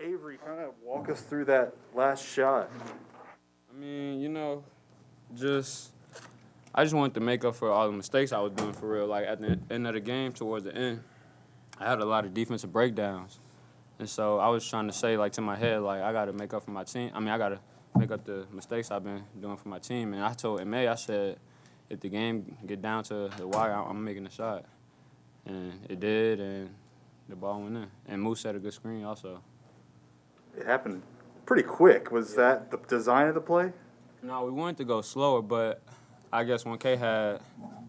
Avery, kind of walk us through that last shot. I mean, I just wanted to make up for all the mistakes I was doing for real. Like at the end of the game, towards the end, I had a lot of defensive breakdowns, and so I was trying to say like to my head like I got to make up for my team. I mean, I got to make up the mistakes I've been doing for my team. And I told May, I said, if the game get down to the wire, I'm making a shot, and it did, and the ball went in. And Moose had a good screen also. It happened pretty quick. Was that the design of the play? No, we wanted to go slower, but I guess when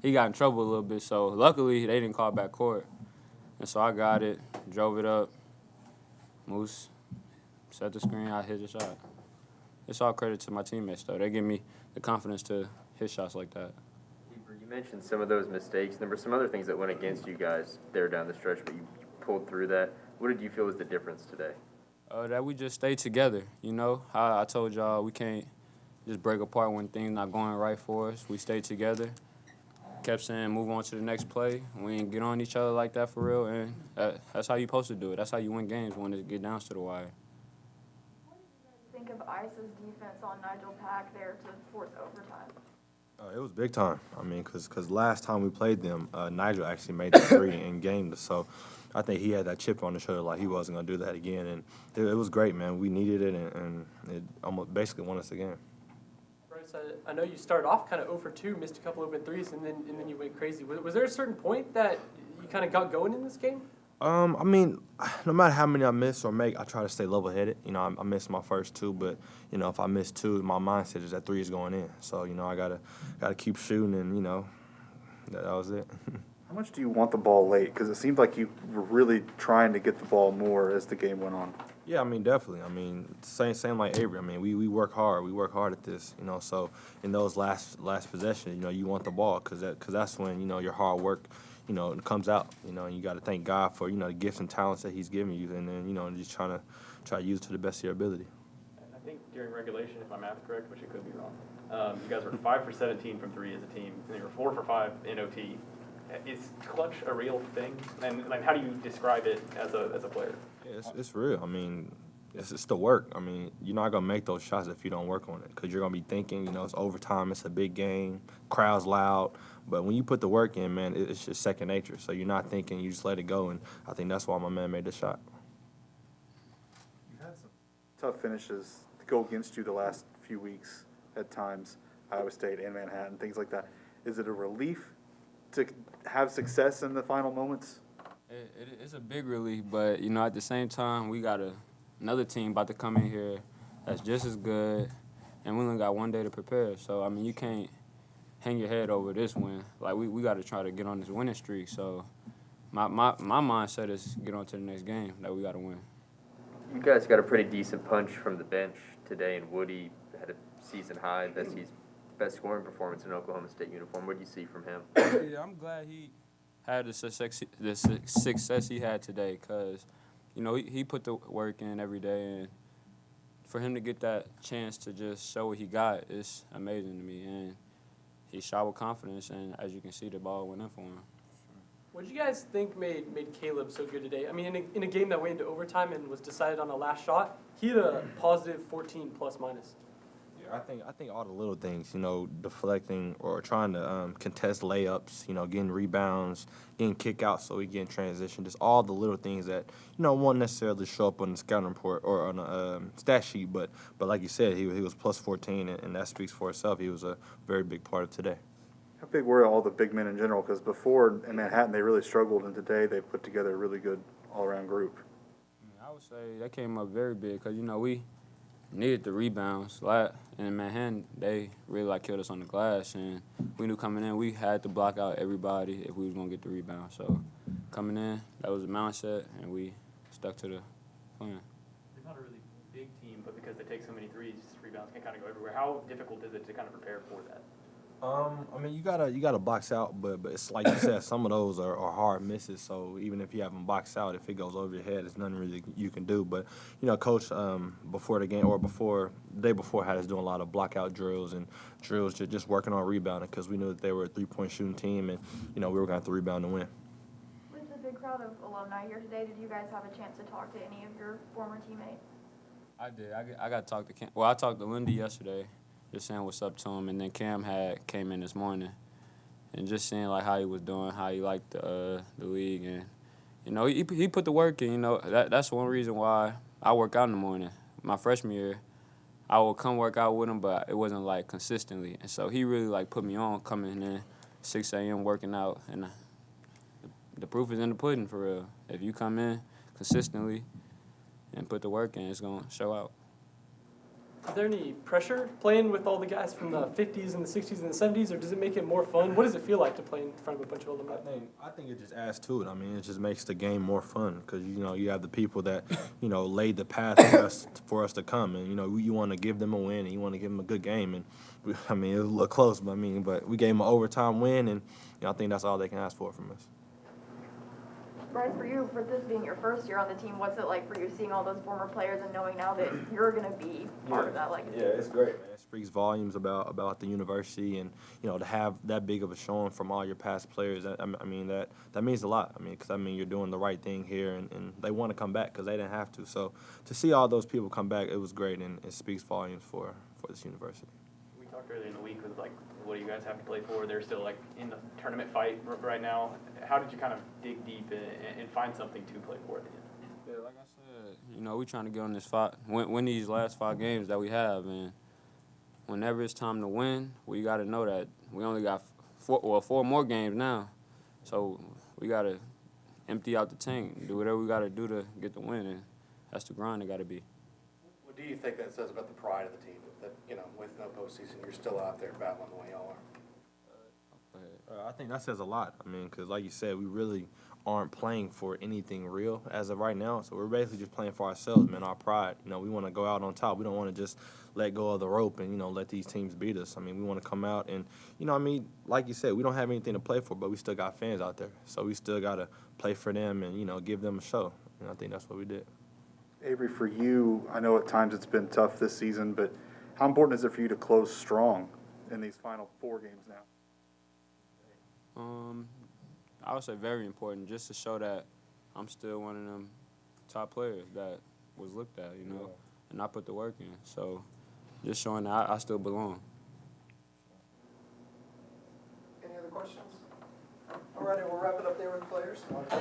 he got in trouble a little bit, so luckily they didn't call back court. And so I got it, drove it up. Moose set the screen, I hit the shot. It's all credit to my teammates, though. They give me the confidence to hit shots like that. You mentioned some of those mistakes. There were some other things that went against you guys there down the stretch, but you pulled through that. What did you feel was the difference today? That we just stayed together, I told y'all we can't just break apart when things not going right for us. We stayed together, kept saying move on to the next play. We didn't get on each other like that for real, and that's how you supposed to do it. That's how you win games when it get down to the wire. What did you guys think of ICE's defense on Nigel Pack there to force overtime? It was big time. I mean, because last time we played them, Nigel actually made the three and gamed us. So I think he had that chip on his shoulder like he wasn't going to do that again. And it was great, man. We needed it, and it almost basically won us the game. Bryce, I know you started off kind of 0 for 2, missed a couple open threes, and then you went crazy. Was there a certain point that you kind of got going in this game? I mean, no matter how many I miss or make, I try to stay level-headed. I missed my first two, but, if I miss two, my mindset is that three is going in. So, I gotta keep shooting, and, that was it. How much do you want the ball late? Because it seemed like you were really trying to get the ball more as the game went on. Yeah, I mean, definitely. I mean, same like Avery. I mean, we work hard. We work hard at this, So in those last possessions, you want the ball because that's when, your hard work, comes out, and you got to thank God for, the gifts and talents that he's giving you, and then, just try to use it to the best of your ability. I think during regulation, if my math is correct, which it could be wrong, you guys were 5 for 17 from three as a team, and you were 4 for 5 in OT. Is clutch a real thing? And how do you describe it as a player? Yeah, it's real. I mean, it's the work. I mean, you're not going to make those shots if you don't work on it because you're going to be thinking, it's overtime, it's a big game, crowd's loud. But when you put the work in, man, it's just second nature. So you're not thinking, you just let it go, and I think that's why my man made the shot. You've had some tough finishes to go against you the last few weeks at times, Iowa State and Manhattan, things like that. Is it a relief to have success in the final moments? It's a big relief, but, at the same time, we got another team about to come in here that's just as good, and we only got one day to prepare. So, I mean, you can't hang your head over this win. Like, we got to try to get on this winning streak. So, my mindset is get on to the next game that we got to win. You guys got a pretty decent punch from the bench today, and Woody had a season high, best scoring performance in Oklahoma State uniform. What do you see from him? Yeah, I'm glad he had the success he had today because, he put the work in every day, and for him to get that chance to just show what he got is amazing to me. And he shot with confidence, and as you can see, the ball went in for him. What did you guys think made Caleb so good today? I mean, in a game that went into overtime and was decided on a last shot, he had a positive 14 plus minus. Yeah, I think all the little things, deflecting or trying to contest layups, getting rebounds, getting kickouts so we get in transition, just all the little things that, won't necessarily show up on the scouting report or on a stat sheet, but like you said, he was plus 14, and that speaks for itself. He was a very big part of today. How big were all the big men in general? Because before in Manhattan they really struggled, and today they put together a really good all-around group. I would say that came up very big because, we needed the rebounds. In Manhattan, they really killed us on the glass, and we knew coming in we had to block out everybody if we was going to get the rebound. So coming in, that was the mindset, and we stuck to the plan. They're not a really big team, but because they take so many threes, rebounds can kind of go everywhere. How difficult is it to kind of prepare for that? I mean, you gotta box out, but it's like you said, some of those are hard misses. So even if you have them boxed out, if it goes over your head, there's nothing really you can do. But Coach before the game or the day before had us doing a lot of block-out drills and drills just working on rebounding because we knew that they were a 3-point shooting team and we were going to have to rebound to win. With the big crowd of alumni here today. Did you guys have a chance to talk to any of your former teammates? I did. I got to talk to Cam. Well, I talked to Lindy yesterday, just saying what's up to him, and then Cam came in this morning, and just seeing like how he was doing, how he liked the league, and you know he put the work in. You know that's one reason why I work out in the morning. My freshman year, I would come work out with him, but it wasn't like consistently, and so he really like put me on coming in 6 a.m. working out, and the proof is in the pudding for real. If you come in consistently and put the work in, it's gonna show out. Is there any pressure playing with all the guys from the 50s and the 60s and the 70s, or does it make it more fun? What does it feel like to play in front of a bunch of alumni? I think it just adds to it. I mean, it just makes the game more fun because, you know, you have the people that, you know, laid the path for us to come. And, you know, you want to give them a win and you want to give them a good game. And, I mean, it was a little close, but we gave them an overtime win, and, you know, I think that's all they can ask for from us. Bryce, for you, for this being your first year on the team, what's it like for you seeing all those former players and knowing now that you're going to be part of that legacy? Yeah, it's great, man. It speaks volumes about the university, and, you know, to have that big of a showing from all your past players, that means a lot. I mean, because, you're doing the right thing here, and they want to come back because they didn't have to. So to see all those people come back, it was great, and it speaks volumes for this university. We talked earlier in the week with, like, what do you guys have to play for? They're still, like, in the tournament fight right now. How did you kind of dig deep and find something to play for at the end? Yeah, like I said, you know, we're trying to get on this win these last 5 games that we have, and whenever it's time to win, we got to know that we only got 4 more games now, so we got to empty out the tank, do whatever we got to do to get the win, and that's the grind it got to be. What do you think that says about the pride of the team? That, you know, with no postseason, you're still out there battling the way y'all are. I think that says a lot. Because like you said, we really aren't playing for anything real as of right now. So we're basically just playing for ourselves, man, our pride. You know, we want to go out on top. We don't want to just let go of the rope and, you know, let these teams beat us. We want to come out and, you know, like you said, we don't have anything to play for, but we still got fans out there. So we still got to play for them and, you know, give them a show. And I think that's what we did. Avery, for you, I know at times it's been tough this season, but how important is it for you to close strong in these final 4 games now? I would say very important, just to show that I'm still one of them top players that was looked at, you know, and I put the work in. So just showing that I still belong. Any other questions? All righty, we'll wrap it up there with players. I want to thank